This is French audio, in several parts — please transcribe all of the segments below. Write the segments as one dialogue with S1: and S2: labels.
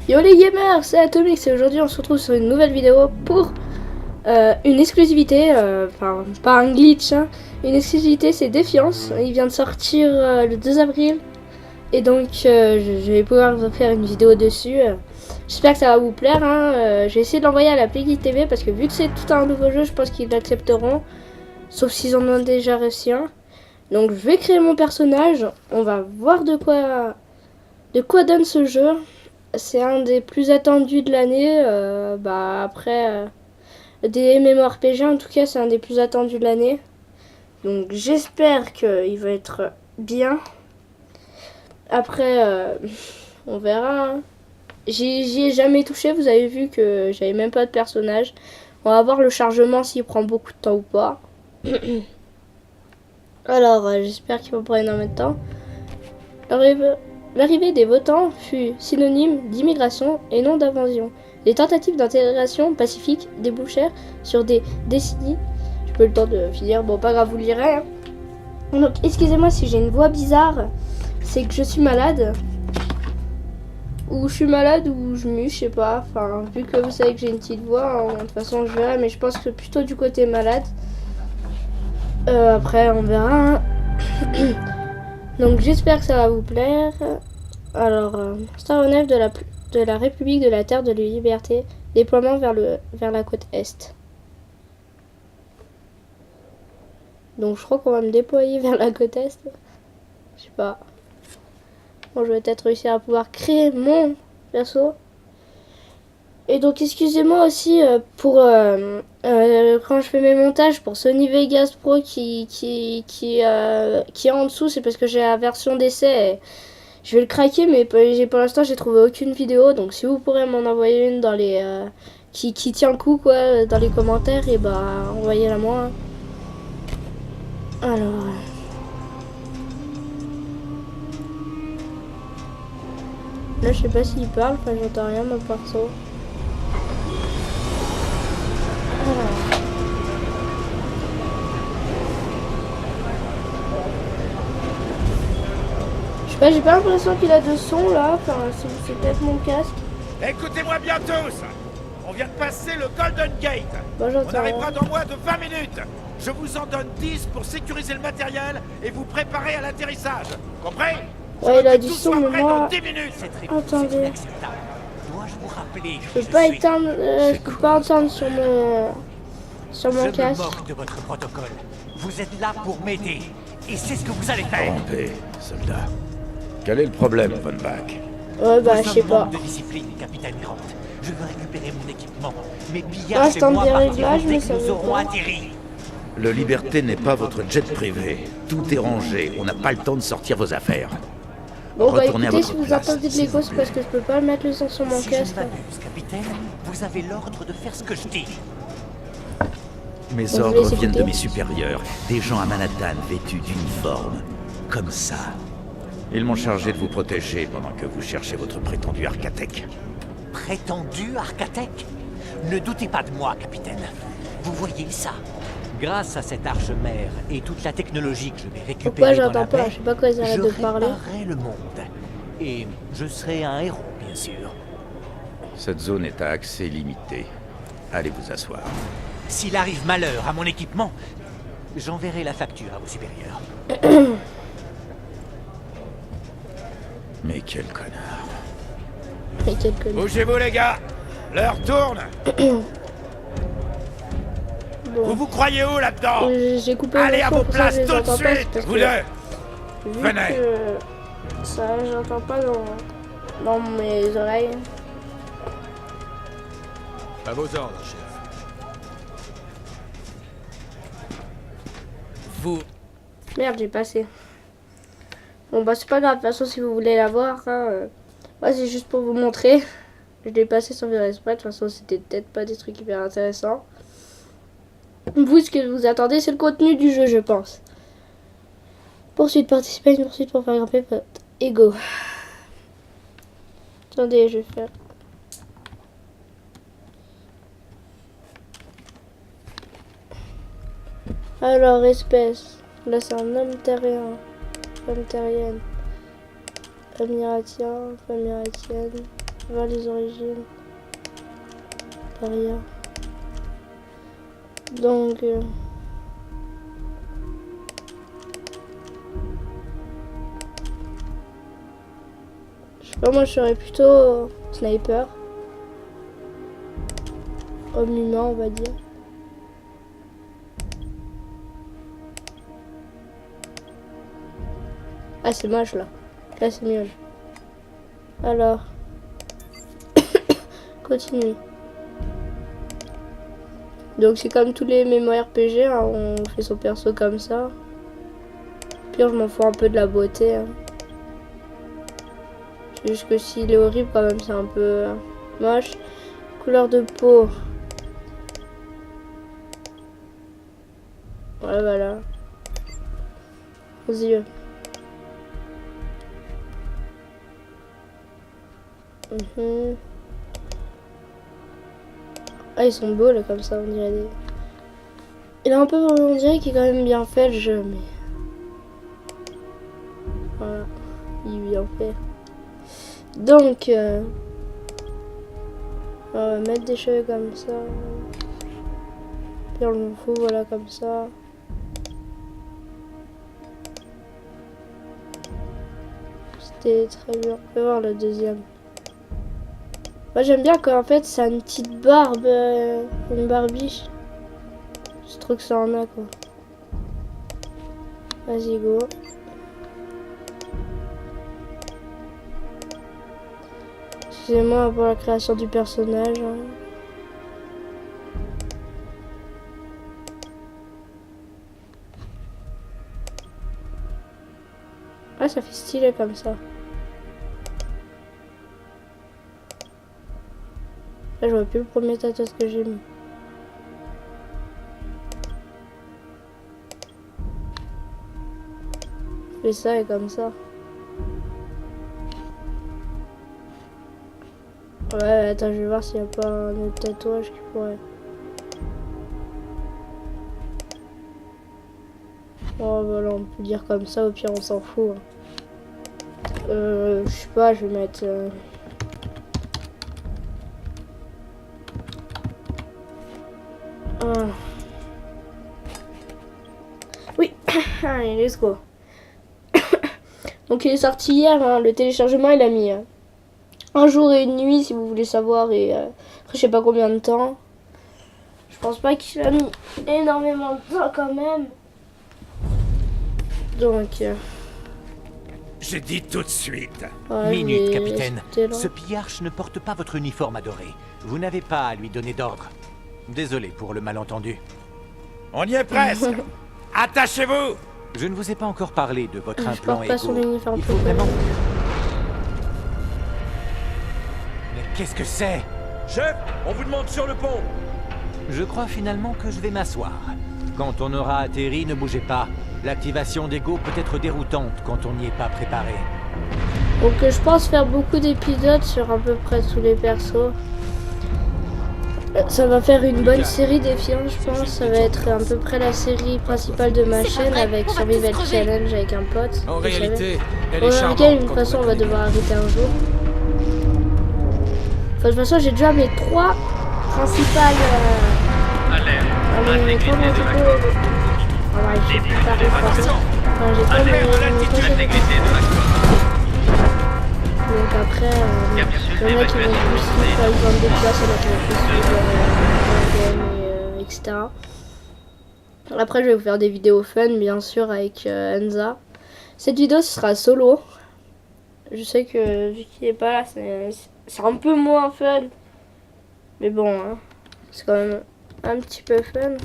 S1: Yo les gamers, c'est Atomix et aujourd'hui on se retrouve sur une nouvelle vidéo pour une exclusivité, enfin pas un glitch, hein. Une exclusivité, c'est Défiance. Il vient de sortir le 2 avril et donc je vais pouvoir vous faire une vidéo dessus. J'espère que ça va vous plaire, hein. J'ai essayé de l'envoyer à la Peggy TV parce que vu que c'est tout un nouveau jeu, je pense qu'ils l'accepteront, sauf s'ils en ont déjà réussi un. Donc je vais créer mon personnage, on va voir de quoi donne ce jeu. C'est un des plus attendus de l'année. Après des MMORPG, en tout cas, c'est un des plus attendus de l'année. Donc j'espère qu'il va être bien. Après, on verra. Hein. J'y ai jamais touché. Vous avez vu que j'avais même pas de personnage. On va voir le chargement s'il prend beaucoup de temps ou pas. Alors, j'espère qu'il va prendre énormément de temps. L'arrivée des votants fut synonyme d'immigration et non d'invasion. Les tentatives d'intégration pacifique débouchèrent sur des décennies. J'ai pas eu le temps de finir, bon pas grave, vous lirez. Hein. Donc excusez-moi si j'ai une voix bizarre, c'est que je suis malade. Ou je suis malade ou je mue, je sais pas. Enfin, vu que vous savez que j'ai une petite voix, hein, de toute façon je verrai, mais je pense que plutôt du côté malade. Après on verra. Hein. Donc j'espère que ça va vous plaire. Alors, Staronef de la République de la Terre de la Liberté, déploiement vers la côte Est. Donc je crois qu'on va me déployer vers la côte Est. Je sais pas. Bon, je vais peut-être réussir à pouvoir créer mon perso. Et donc excusez-moi aussi pour quand je fais mes montages pour Sony Vegas Pro qui est en dessous, c'est parce que j'ai la version d'essai. Je vais le craquer, mais pour l'instant j'ai trouvé aucune vidéo, donc si vous pourrez m'en envoyer une dans les qui tient le coup quoi, dans les commentaires, et bah envoyez-la moi. Alors là je sais pas s'il parle, enfin j'entends rien mon perso. Je sais pas, j'ai pas l'impression qu'il a de son là, enfin c'est peut-être mon casque.
S2: Écoutez-moi bien tous. On vient de passer le Golden Gate.
S1: Bon,
S2: On arrivera dans moins de 20 minutes. Je vous en donne 10 pour sécuriser le matériel et vous préparer à l'atterrissage. Compris?
S1: Ouais, il a du son, mais
S2: prêt
S1: moi...
S2: dans 10 minutes.
S1: Attendez.
S2: Dois-je vous rappeler
S1: Je peux pas éteindre, je peux pas entendre sur mon casque.
S2: Je me moque de votre protocole. Vous êtes là pour m'aider. Et c'est ce que vous allez faire.
S3: En paix, soldat. Quel est le problème, Von Bach?
S1: Ouais, bah, je sais pas.
S2: De discipline, capitaine Grant. Je veux récupérer mon équipement. Mes pillages
S1: Instant des réglages, mais ça
S2: nous
S1: veut
S2: aurons
S1: pas.
S2: atterri.
S3: Le Liberté n'est pas votre jet privé. Tout est rangé. On n'a pas le temps de sortir vos affaires.
S1: Bon, bah
S3: Retournez à
S1: écoutez,
S3: votre
S1: si vous
S3: place,
S1: entendez de
S3: s'il
S1: l'écho,
S3: vous
S1: c'est parce que je peux pas mettre le son sur mon
S2: Si je ne
S1: casque.
S2: m'abuse, capitaine, vous avez l'ordre de faire ce que je dis.
S3: Mes
S1: Bon, je vais
S3: ordres
S1: laisser
S3: viennent de
S1: écouter.
S3: mes supérieurs. Des gens à Manhattan vêtus d'uniforme. Comme ça. Ils m'ont chargé de vous protéger pendant que vous cherchez votre prétendu Arcatech.
S2: Prétendu Arcatech? Ne doutez pas de moi, capitaine. Vous voyez ça? Grâce à cette arche-mère et toute la technologie que je vais récupérer
S1: Pourquoi
S2: dans la
S1: j'entends pas?
S2: baie,
S1: Je sais pas quoi ils arrêtent de
S2: je
S1: parler.
S2: réparerai le monde. Et je serai un héros, bien sûr.
S3: Cette zone est à accès limité. Allez vous asseoir.
S2: S'il arrive malheur à mon équipement, j'enverrai la facture à vos supérieurs.
S3: Mais quel connard.
S1: Et quelques...
S2: Bougez-vous, les gars! L'heure tourne!
S1: Bon.
S2: Vous croyez où là-dedans?
S1: J'ai coupé
S2: Allez
S1: le
S2: à
S1: son,
S2: vos
S1: pour ça
S2: places
S1: je les
S2: tout de
S1: entends pas,
S2: suite,
S1: parce
S2: vous
S1: que
S2: deux!
S1: vu
S2: Venez.
S1: que ça, j'entends pas dans mes oreilles.
S4: À vos ordres, chef.
S2: Vous...
S1: Merde, j'ai passé. Bon bah c'est pas grave, de toute façon si vous voulez la voir, hein, moi c'est juste pour vous montrer. Je l'ai passé sans faire exprès, de toute façon c'était peut-être pas des trucs hyper intéressants. Vous, ce que vous attendez, c'est le contenu du jeu, je pense. Poursuite, participer à une poursuite pour faire grimper votre ego. Attendez, je vais faire... Alors, espèce. Là, c'est un homme terrien. Femme terrienne. Amiratien, femme amiratienne. Voir les origines. Rien. Donc... je sais pas, moi je serais plutôt sniper. Homme humain, on va dire. Ah, c'est moche là. Là, c'est mieux. Alors. Continue. Donc, c'est comme tous les MMORPG, hein, on fait son perso comme ça. Pire, je m'en fous un peu de la beauté. Hein. C'est juste que s'il est horrible, quand même, c'est un peu moche. Couleur de peau. Ouais, voilà. Aux yeux. Ah, ils sont beaux là, comme ça, on dirait des... Il a un peu, on dirait qu'il est quand même bien fait le jeu, mais... Voilà. Il est bien fait. Donc... on va mettre des cheveux comme ça. Puis on le fout, voilà, comme ça. C'était très bien. On va voir le deuxième. Moi j'aime bien quand en fait ça a une petite barbe, une barbiche. Je trouve que ça en a quoi. Vas-y go. Excusez-moi pour la création du personnage. Hein. Ah, ça fait stylé comme ça. Là, je vois plus le premier tatouage que j'ai mis. Je fais ça et comme ça. Ouais, attends, je vais voir s'il n'y a pas un autre tatouage qui pourrait... Oh, voilà, on peut dire comme ça, au pire, on s'en fout. Hein. Je sais pas, je vais mettre... Oui, allez, let's go. Donc il est sorti hier, hein. Le téléchargement il a mis un jour et une nuit si vous voulez savoir, et après je sais pas combien de temps. Je pense pas qu'il a mis énormément de temps quand même. Donc...
S3: J'ai dit tout de suite.
S1: ouais,
S2: Minute, capitaine. Ce pillarche ne porte pas votre uniforme adoré. Vous n'avez pas à lui donner d'ordre. Désolé pour le malentendu.
S3: On y est presque. Attachez-vous.
S2: Je ne vous ai pas encore parlé de votre
S1: Je
S2: implant
S1: porte pas son
S2: Ego.
S1: uniforme.
S2: Il faut vraiment... Mais qu'est-ce que c'est?
S4: Chef, on vous demande sur le pont.
S2: Je crois finalement que je vais m'asseoir. Quand on aura atterri, ne bougez pas. L'activation d'Ego peut être déroutante quand on n'y est pas préparé.
S1: Donc je pense faire beaucoup d'épisodes sur à peu près tous les persos. Ça va faire une bonne série Défiance, je pense. Ça va être à peu près la série principale de ma chaîne avec Survival Challenge avec un pote.
S4: En
S1: vous savez.
S4: réalité, elle
S1: Bon,
S4: est
S1: dans
S4: charmante.
S1: lequel, de toute
S4: quand
S1: façon, on
S4: vous
S1: va
S4: la
S1: devoir arrêter un jour. Enfin, de toute façon, j'ai déjà mes 3 principales.
S5: Intégrité de la
S1: Donc après, il y en a qui vont plus par exemple des places, il y en a qui vont plus suivre etc. Après, je vais vous faire des vidéos fun, bien sûr, avec Enza. Cette vidéo, ce sera solo. Je sais que vu qu'il est pas là, c'est un peu moins fun. Mais bon, hein, c'est quand même un petit peu fun.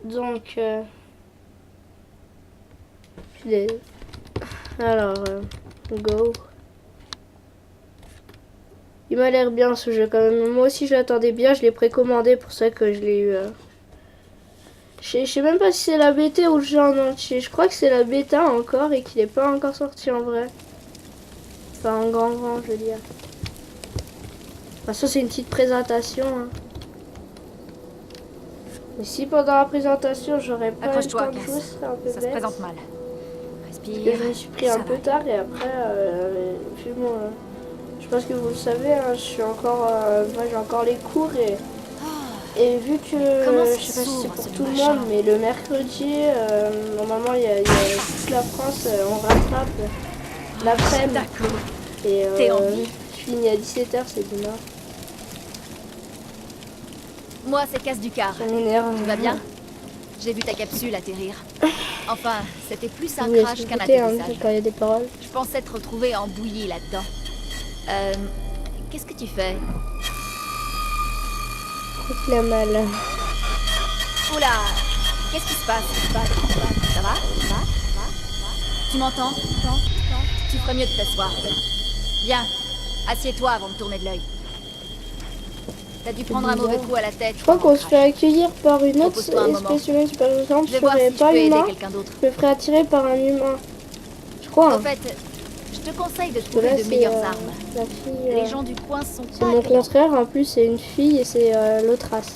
S1: Donc, alors, go. Il m'a l'air bien ce jeu quand même. Moi aussi je l'attendais bien, je l'ai précommandé pour ça que je l'ai eu. Je sais même pas si c'est la bêta ou le jeu en entier. Je crois que c'est la bêta encore et qu'il n'est pas encore sorti en vrai. Enfin en grand je veux dire. Enfin, ça c'est une petite présentation. Hein. Mais si pendant la présentation j'aurais pas eu le temps de jouer, ce serait un peu
S6: Ça
S1: bête.
S6: se présente mal.
S1: Parce que je me suis pris un peu tard et après, vu Parce que vous le savez, hein, je suis encore, moi j'ai encore les cours et vu que
S5: Comment ça
S1: je sais pas si c'est
S5: s'ouvre,
S1: pour
S5: ce
S1: tout le
S5: machin
S1: monde, mais le mercredi, normalement il y a toute la France, on rattrape l'après-midi
S5: D'accord.
S1: et
S5: T'es en vie?
S1: je finis à 17h, c'est demain.
S5: Moi, c'est Casse du car.
S1: Ça m'énerve.
S5: Tu vas bien? J'ai vu ta capsule atterrir. Enfin, c'était plus un
S1: Oui,
S5: crash qu'un
S1: écoutez, hein,
S5: atterrissage.
S1: quand il y a des paroles.
S5: Je pensais te retrouver embouillie là-dedans. Qu'est-ce que tu fais?
S1: Il a mal.
S5: Oula! Qu'est-ce qui se passe? Ça va? Tu m'entends? Tu ferais mieux de t'asseoir. Bien. Assieds-toi avant de tourner de l'œil. T'as dû prendre un mauvais coup à la tête.
S1: Je crois qu'on se fait accueillir par une autre
S5: Repose-toi un moment.
S1: espèce humaine. Par exemple,
S5: Je
S1: je
S5: vais voir
S1: serais
S5: si je
S1: pas
S5: peux aider
S1: humain,
S5: quelqu'un d'autre.
S1: je me ferais attirer par un humain. Je crois.
S5: Au
S1: Hein.
S5: fait, je te conseille de
S1: Parce que
S5: trouver
S1: là,
S5: de
S1: c'est
S5: meilleures armes.
S1: la fille.
S5: Les gens du coin sont
S1: C'est
S5: pas
S1: mon
S5: accueillants.
S1: contraire. En plus, c'est une fille et c'est l'autre race.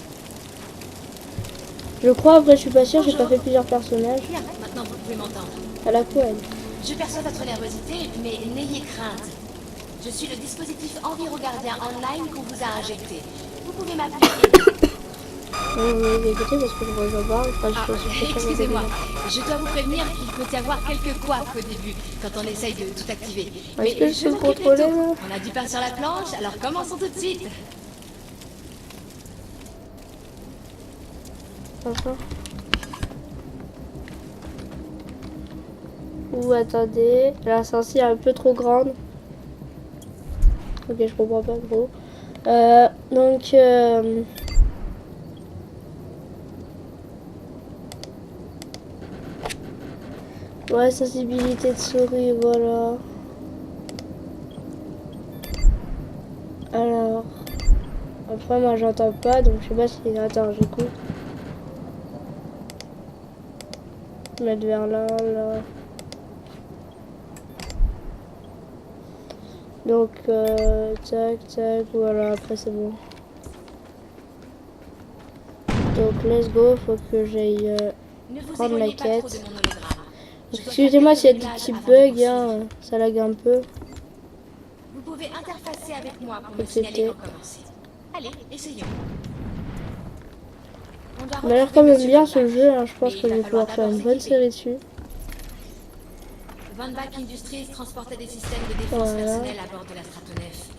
S1: Je crois. Après, je suis pas sûre. J'ai pas
S6: Bonjour.
S1: fait plusieurs personnages.
S6: Bien, maintenant vous pouvez m'entendre.
S1: À la fois, elle.
S6: Je perçois votre nervosité, mais n'ayez crainte. Je suis le dispositif EnviroGardien Online qu'on vous a injecté. Vous pouvez m'appeler.
S1: Oui, écoutez, parce que je vois pas. Enfin, je
S6: Ah,
S1: suis pas sûre
S6: excusez-moi.
S1: de
S6: Je dois vous prévenir qu'il peut y avoir quelques couacs au début, quand on essaye de tout activer.
S1: Est-ce que je peux le
S6: m'occupe de
S1: contrôler,
S6: tout.
S1: là
S6: On a du pain sur la planche, alors commençons tout de suite.
S1: Enfin. Ou attendez, la sortie est un peu trop grande. Ok, je comprends pas trop. Donc, ouais, sensibilité de souris, voilà. Alors, après moi j'entends pas, donc je sais pas si... Attends, j'écoute. Mettre vers là, là. Donc, tac, tac, voilà, après c'est bon. Donc, let's go, faut que j'aille
S6: Ne vous
S1: prendre la
S6: éloignez pas trop
S1: quête.
S6: de mon hologramme. Je dois
S1: Excusez-moi
S6: faire
S1: s'il y a des
S6: quelques
S1: petits
S6: réglages avant de
S1: bugs, hein,
S6: poursuivre.
S1: ça lag un peu.
S6: Vous pouvez interfacer avec moi pour me
S1: Accepter.
S6: signaler quand commencer. Allez, essayons. On doit
S1: Il m'a l'air
S6: retrouver
S1: quand même
S6: Monsieur
S1: bien
S6: Van
S1: ce
S6: Bach,
S1: jeu, hein, je pense
S6: mais
S1: que
S6: il
S1: je
S6: va
S1: vais pouvoir
S6: falloir
S1: faire une
S6: d'abord
S1: bonne
S6: s'équiper.
S1: série dessus.
S6: Van Bach Industries transportait des systèmes de défense
S1: Voilà.
S6: personnelle à bord de la Stratonef.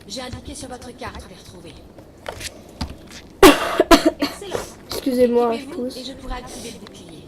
S6: J'ai indiqué sur votre carte où les retrouver. Excellent.
S1: Excusez-moi, je
S6: Équipez-vous
S1: pousse.
S6: et je pourrai activer le bouclier.